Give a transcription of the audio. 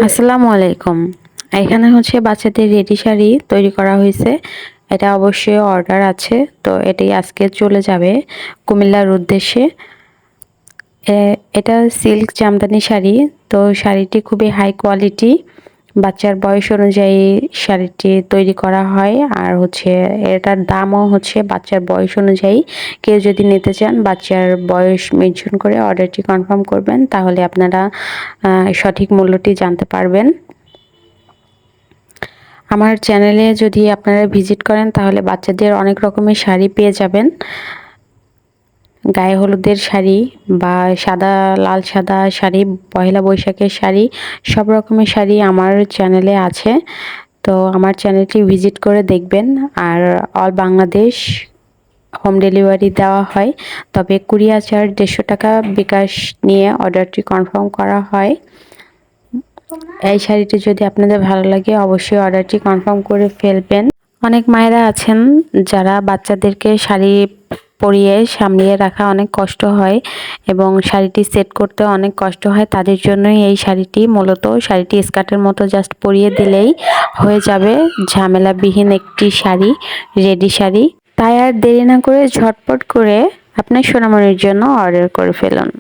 আসসালামু আলাইকুম। এখানে হচ্ছে বাচ্চাদের রেডি শাড়ি তৈরি করা হয়েছে। এটা অবশ্যই অর্ডার আছে, তো এটাই আজকে চলে যাবে কুমিল্লার উদ্দেশ্যে। এটা সিল্ক জামদানি শাড়ি। তো শাড়িটি খুবই হাই কোয়ালিটি। বাচ্চার বয়স অনুযায়ী শাড়িটি তৈরি করা হয়। আর হচ্ছে এটার দামও হচ্ছে বাচ্চার বয়স অনুযায়ী। কেউ যদি নিতে চান বাচ্চার বয়স মেনশন করে অর্ডারটি কনফার্ম করবেন, তাহলে আপনারা সঠিক মূল্যটি জানতে পারবেন। আমার চ্যানেলে যদি আপনারা ভিজিট করেন তাহলে বাচ্চাদের অনেক রকমের শাড়ি পেয়ে যাবেন। গায়ে হলুদের শাড়ি বা সাদা লাল সাদা শাড়ি, পহেলা বৈশাখের শাড়ি, সব রকমের শাড়ি আমার চ্যানেলে আছে। তো আমার চ্যানেলটি ভিজিট করে দেখবেন। আর অল বাংলাদেশ হোম ডেলিভারি দেওয়া হয়, তবে কুরিয়ার চার্জ 150 টাকা বিকাশ নিয়ে অর্ডারটি কনফার্ম করা হয়। এই শাড়িটি যদি আপনাদের ভালো লাগে অবশ্যই অর্ডারটি কনফার্ম করে ফেলবেন। অনেক মায়েরা আছেন যারা বাচ্চাদেরকে শাড়ি পরিয়ে সামলিয়ে রাখা অনেক কষ্ট হয় এবং শাড়িটি সেট করতে অনেক কষ্ট হয়, তাদের জন্যই এই শাড়িটি। মূলত শাড়িটি স্কার্টের মতো জাস্ট পরিয়ে দিলেই হয়ে যাবে ঝামেলাবিহীন একটি শাড়ি, রেডি শাড়ি। তাই আর দেরি না করে ঝটপট করে আপনার সোনামণির জন্য অর্ডার করে ফেলুন।